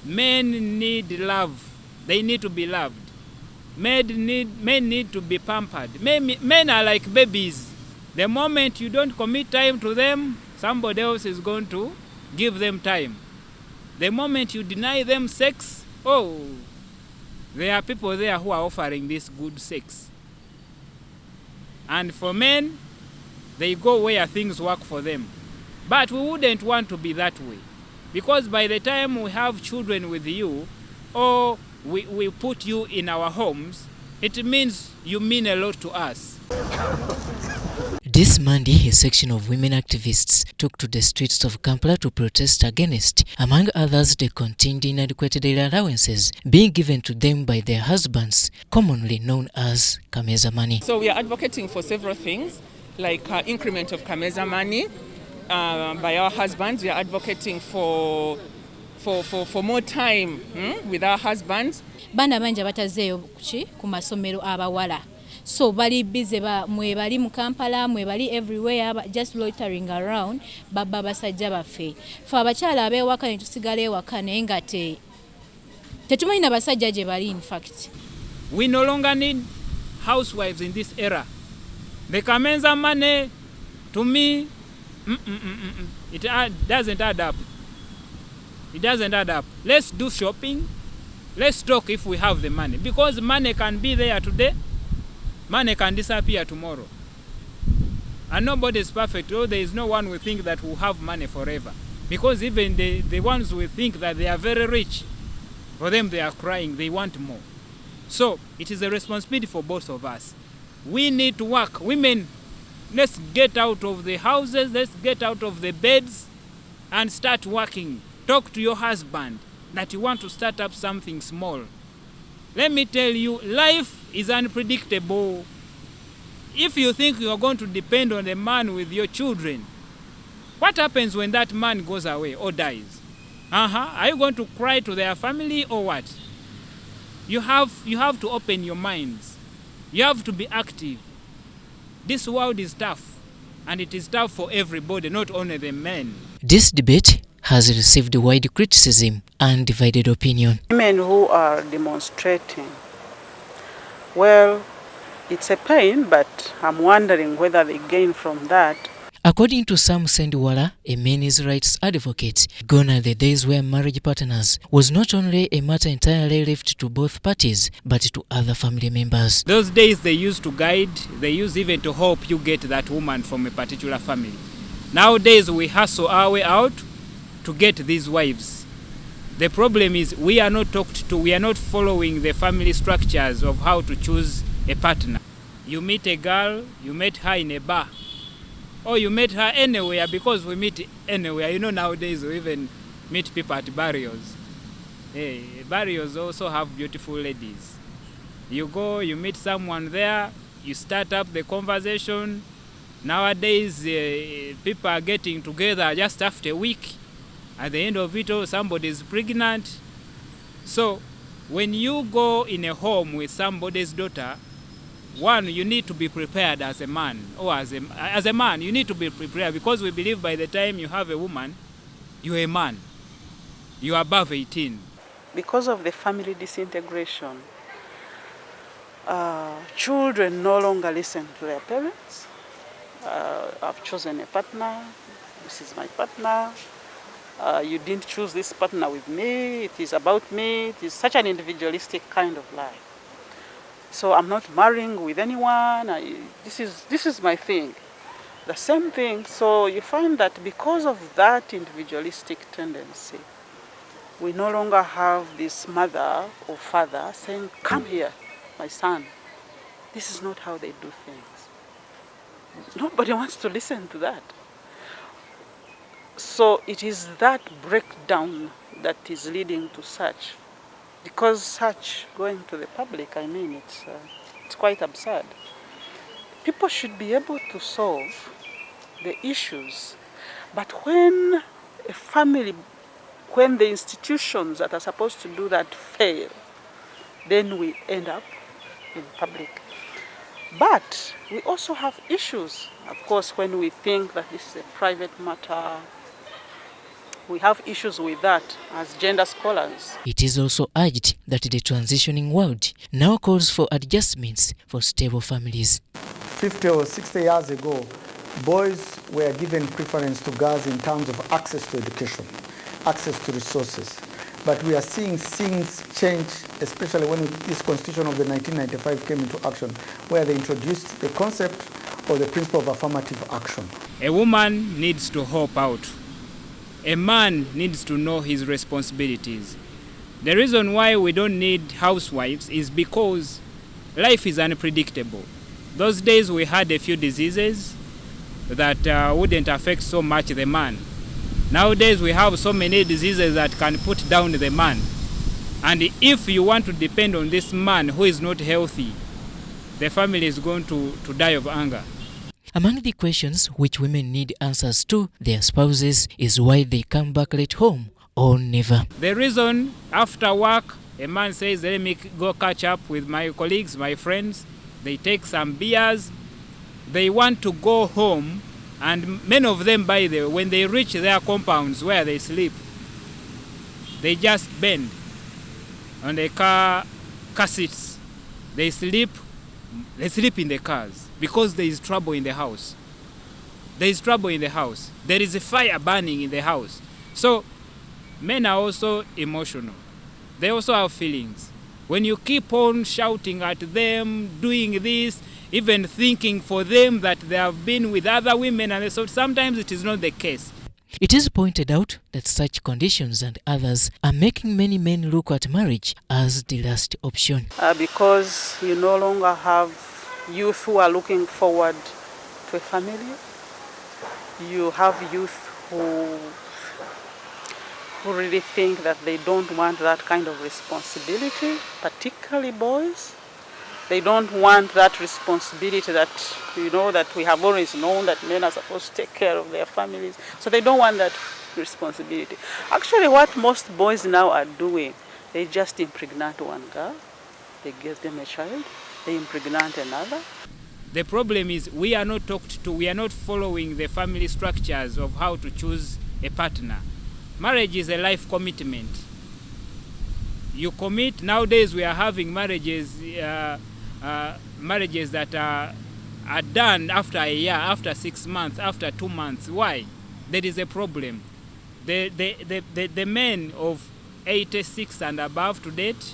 Men need love. They need to be loved. Men need to be pampered. Men are like babies. The moment you don't commit time to them, somebody else is going to give them time. The moment you deny them sex, oh, there are people there who are offering this good sex. And for men, they go where things work for them. But we wouldn't want to be that way. Because by the time we have children with you, or we put you in our homes, it means you mean a lot to us. This Monday, a section of women activists took to the streets of Kampala to protest against, among others, the continued inadequate daily allowances being given to them by their husbands, commonly known as kameza money. So we are advocating for several things, like increment of kameza money by our husbands. We are advocating for more time with our husbands. Bana banja batazeeyo ku masomero abawala. So bali busy mwe bali mu Kampala, mwe bali everywhere, just loitering around, baba basajja baffe. Fa abakyala abewaka ne tusigala ewaka naye nga tetumanyi na basajja gye bali. In fact, we no longer need housewives in this era. The kamenza money, to me, it doesn't add up. It doesn't add up. Let's do shopping. Let's talk if we have the money. Because money can be there today. Money can disappear tomorrow. And nobody is perfect. Oh, there is no one who think that will have money forever. Because even the ones who think that they are very rich, for them they are crying, they want more. So it is a responsibility for both of us. We need to work. Women, let's get out of the houses, let's get out of the beds and start working. Talk to your husband that you want to start up something small. Let me tell you, life is unpredictable. If you think you are going to depend on a man with your children, what happens when that man goes away or dies? Are you going to cry to their family or what? You have to open your minds. You have to be active. This world is tough, and it is tough for everybody, not only the men. This debate has received wide criticism and divided opinion. Women who are demonstrating, well, it's a pain, but I'm wondering whether they gain from that. According to Sam Sendiwala, a men's rights advocate, gone are the days where marriage partners was not only a matter entirely left to both parties, but to other family members. Those days they used to guide, they used even to help you get that woman from a particular family. Nowadays we hustle our way out to get these wives. The problem is we are not talked to, we are not following the family structures of how to choose a partner. You meet a girl, you met her in a bar, or you met her anywhere, because we meet anywhere. You know, nowadays we even meet people at burials. Burials also have beautiful ladies. You go, you meet someone there, you start up the conversation. Nowadays people are getting together just after a week. At the end of it all, somebody is pregnant. So when you go in a home with somebody's daughter, one, you need to be prepared as a man, or as a man, you need to be prepared, because we believe by the time you have a woman, you're a man. You're above 18. Because of the family disintegration, children no longer listen to their parents. I've chosen a partner. This is my partner. You didn't choose this partner with me. It is about me. It is such an individualistic kind of life. So I'm not marrying with anyone. This is my thing. The same thing. So you find that because of that individualistic tendency, we no longer have this mother or father saying, "Come here, my son." This is not how they do things. Nobody wants to listen to that. So it is that breakdown that is leading to such. Because such going to the public, I mean, it's quite absurd. People should be able to solve the issues. But when a family, when the institutions that are supposed to do that fail, then we end up in public. But we also have issues, of course, when we think that this is a private matter. We have issues with that as gender scholars. It is also urged that the transitioning world now calls for adjustments for stable families. 50 or 60 years ago, boys were given preference to girls in terms of access to education, access to resources. But we are seeing things change, especially when this constitution of the 1995 came into action, where they introduced the concept or the principle of affirmative action. A woman needs to help out. A man needs to know his responsibilities. The reason why we don't need housewives is because life is unpredictable. Those days we had a few diseases that wouldn't affect so much the man. Nowadays we have so many diseases that can put down the man. And if you want to depend on this man who is not healthy, the family is going to die of hunger. Among the questions which women need answers to their spouses is why they come back late home or never. The reason after work, a man says, let me go catch up with my colleagues, my friends. They take some beers. They want to go home. And many of them, by the way, when they reach their compounds where they sleep, they just bend on the car seats. They sleep in the cars because there is trouble in the house. There is trouble in the house. There is a fire burning in the house. So men are also emotional. They also have feelings. When you keep on shouting at them, doing this, even thinking for them that they have been with other women, and so sometimes it is not the case. It is pointed out that such conditions and others are making many men look at marriage as the last option. Because you no longer have youth who are looking forward to a family. You have youth who really think that they don't want that kind of responsibility, particularly boys. They don't want that responsibility that, that we have always known that men are supposed to take care of their families. So they don't want that responsibility. Actually, what most boys now are doing, they just impregnate one girl, they give them a child, they impregnate another. The problem is we are not talked to, we are not following the family structures of how to choose a partner. Marriage is a life commitment. You commit. Nowadays we are having marriages that are done after a year, after 6 months, after 2 months. Why? There is a problem. The men of 86 and above to date,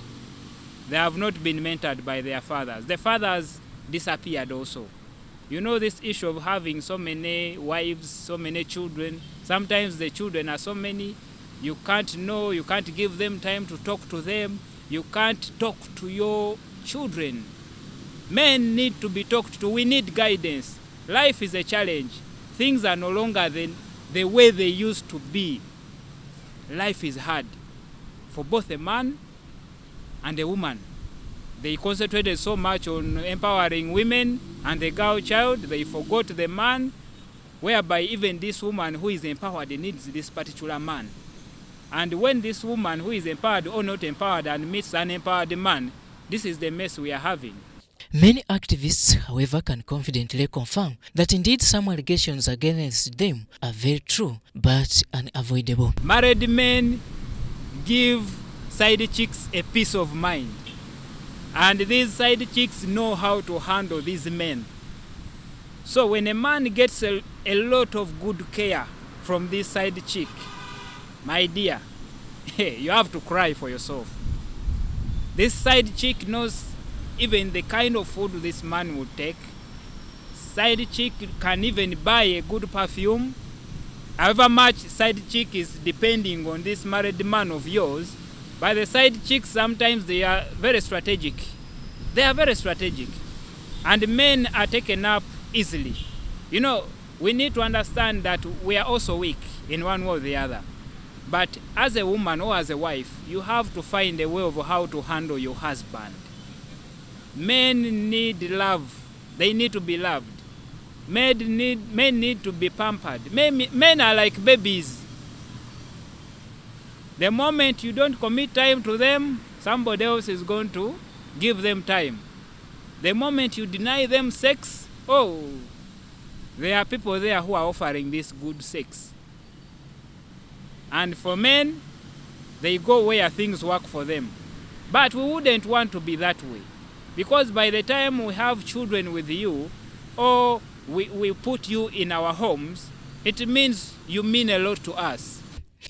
they have not been mentored by their fathers. The fathers disappeared also. You know, this issue of having so many wives, so many children. Sometimes the children are so many, you can't know, you can't give them time to talk to them. You can't talk to your children. Men need to be talked to. We need guidance. Life is a challenge. Things are no longer the way they used to be. Life is hard for both a man and a woman. They concentrated so much on empowering women and the girl child, they forgot the man, whereby even this woman who is empowered needs this particular man. And when this woman who is empowered or not empowered and meets an empowered man, this is the mess we are having. Many activists, however, can confidently confirm that indeed some allegations against them are very true but unavoidable. Married men give side chicks a peace of mind. And these side chicks know how to handle these men. So when a man gets a lot of good care from this side chick, my dear, you have to cry for yourself. This side chick knows even the kind of food this man would take. Side chick can even buy a good perfume. However much side chick is depending on this married man of yours, but the side chicks sometimes they are very strategic. They are very strategic. And men are taken up easily. You know, we need to understand that we are also weak in one way or the other. But as a woman or as a wife, you have to find a way of how to handle your husband. Men need love. They need to be loved. Men need to be pampered. Men are like babies. The moment you don't commit time to them, somebody else is going to give them time. The moment you deny them sex, there are people there who are offering this good sex. And for men, they go where things work for them. But we wouldn't want to be that way. Because by the time we have children with you, or we put you in our homes, it means you mean a lot to us.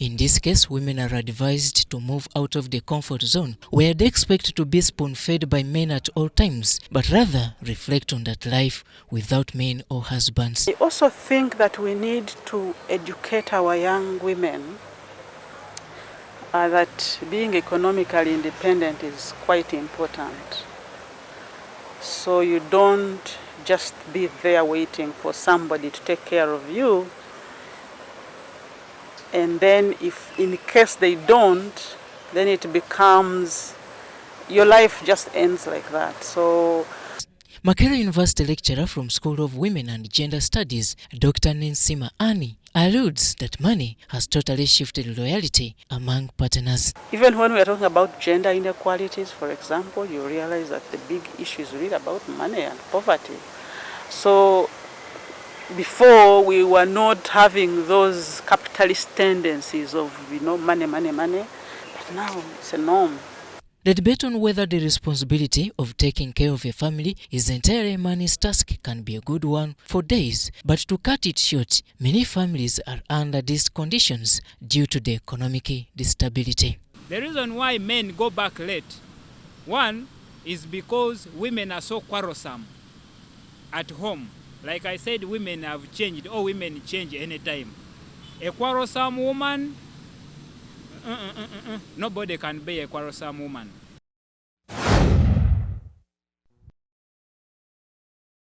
In this case, women are advised to move out of the comfort zone where they expect to be spoon-fed by men at all times, but rather reflect on that life without men or husbands. I also think that we need to educate our young women that being economically independent is quite important. So you don't just be there waiting for somebody to take care of you. And then if in case they don't, then it becomes, your life just ends like that. So Makerere University lecturer from School of Women and Gender Studies, Dr. Nensima Annie, alludes that money has totally shifted loyalty among partners. even when we are talking about gender inequalities, for example, you realize that the big issue is really about money and poverty. So before we were not having those capitalist tendencies of, money, but now it's a norm. The debate on whether the responsibility of taking care of a family is entirely a man's task can be a good one for days, but to cut it short, many families are under these conditions due to the economic instability. The reason why men go back late, one is because women are so quarrelsome at home. Like I said, women have changed, or women change anytime. A quarrelsome woman, nobody can be a quarrelsome woman.